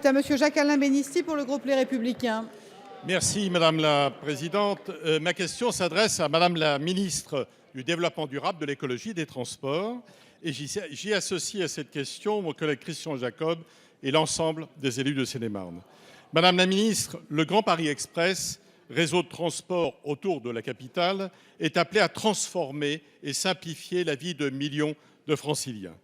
est à Monsieur Jacques-Alain Bénissi pour le groupe Les Républicains. Merci Madame la Présidente. Ma question s'adresse à Madame la Ministre du Développement durable, de l'écologie et des transports. Et j'y associe à cette question mon collègue Christian Jacob et l'ensemble des élus de Seine-et-Marne. Madame la Ministre, le Grand Paris Express, réseau de transport autour de la capitale, est appelé à transformer et simplifier la vie de millions de Franciliens.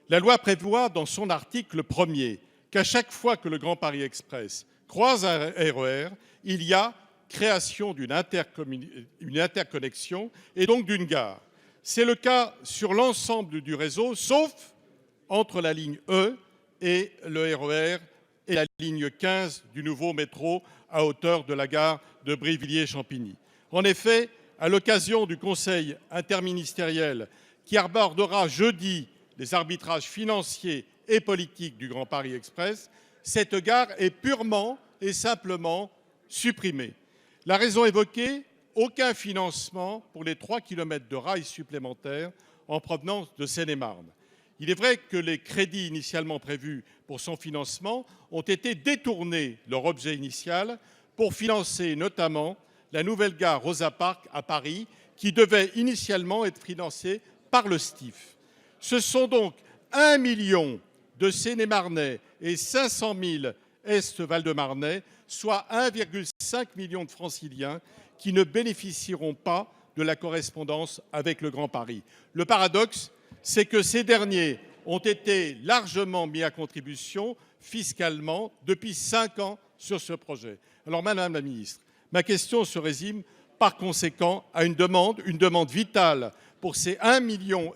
La loi prévoit dans son article 1er qu'à chaque fois que le Grand Paris Express croise un RER, il y a création d'une interconnexion et donc d'une gare. C'est le cas sur l'ensemble du réseau, sauf entre la ligne E et le RER et la ligne 15 du nouveau métro à hauteur de la gare de Bryvilliers-Champigny. En effet, à l'occasion du Conseil interministériel qui abordera jeudi les arbitrages financiers et politiques du Grand Paris Express, cette gare est purement et simplement supprimée. La raison évoquée, aucun financement pour les 3 km de rails supplémentaires en provenance de Seine-et-Marne. Il est vrai que les crédits initialement prévus pour son financement ont été détournés de leur objet initial pour financer notamment la nouvelle gare Rosa Parks à Paris, qui devait initialement être financée par le STIF. Ce sont donc 1 million de Seine-et-Marnais et 500 000 Est-Val-de-Marnais, soit 1,5 million de Franciliens, qui ne bénéficieront pas de la correspondance avec le Grand Paris. Le paradoxe, c'est que ces derniers ont été largement mis à contribution fiscalement depuis 5 ans sur ce projet. Alors, Madame la Ministre, ma question se résume par conséquent à une demande vitale pour ces 1,5 million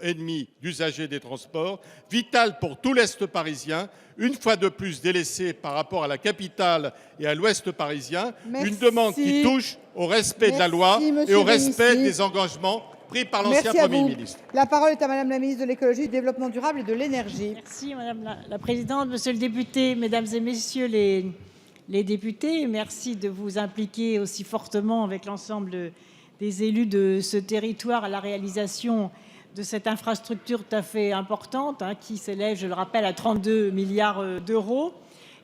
d'usagers des transports, vitale pour tout l'Est parisien, une fois de plus délaissé par rapport à la capitale et à l'Ouest parisien. Merci. Une demande qui touche au respect de la loi et au respect des engagements pris par l'ancien Premier ministre. La parole est à Madame la Ministre de l'écologie, du développement durable et de l'énergie. Merci Madame la Présidente, Monsieur le député, Mesdames et Messieurs les députés, merci de vous impliquer aussi fortement avec l'ensemble des élus de ce territoire à la réalisation de cette infrastructure tout à fait importante, qui s'élève, je le rappelle, à 32 milliards d'euros.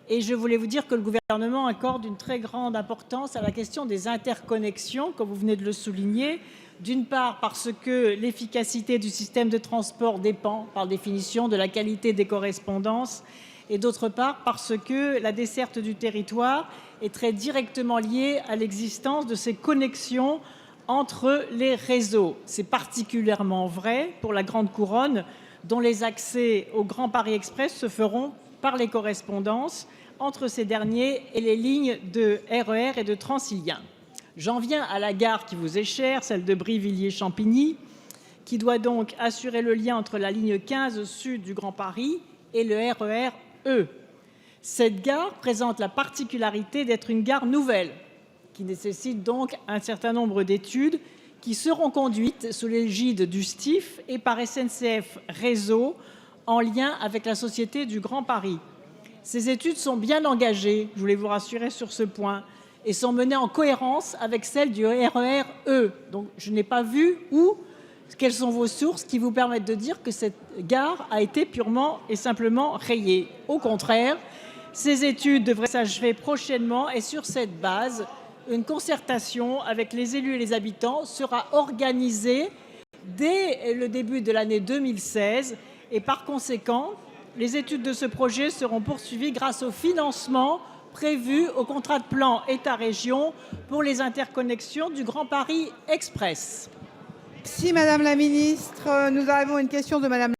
Et je voulais vous dire que le gouvernement accorde une très grande importance à la question des interconnexions, comme vous venez de le souligner. D'une part, parce que l'efficacité du système de transport dépend, par définition, de la qualité des correspondances. Et d'autre part, parce que la desserte du territoire est très directement liée à l'existence de ces connexions entre les réseaux. C'est particulièrement vrai pour la Grande Couronne, dont les accès au Grand Paris Express se feront par les correspondances entre ces derniers et les lignes de RER et de Transilien. J'en viens à la gare qui vous est chère, celle de Bryvilliers-Champigny, qui doit donc assurer le lien entre la ligne 15 au sud du Grand Paris et le RER E. Cette gare présente la particularité d'être une gare nouvelle, qui nécessite donc un certain nombre d'études qui seront conduites sous l'égide du STIF et par SNCF Réseau en lien avec la Société du Grand Paris. Ces études sont bien engagées, je voulais vous rassurer sur ce point, et sont menées en cohérence avec celles du RER E. Donc je n'ai pas vu quelles sont vos sources qui vous permettent de dire que cette gare a été purement et simplement rayée. Au contraire, ces études devraient s'achever prochainement et sur cette base, une concertation avec les élus et les habitants sera organisée dès le début de l'année 2016 et par conséquent, les études de ce projet seront poursuivies grâce au financement prévu au contrat de plan État-région pour les interconnexions du Grand Paris Express. Merci Madame la Ministre. Nous arrivons à une question de Madame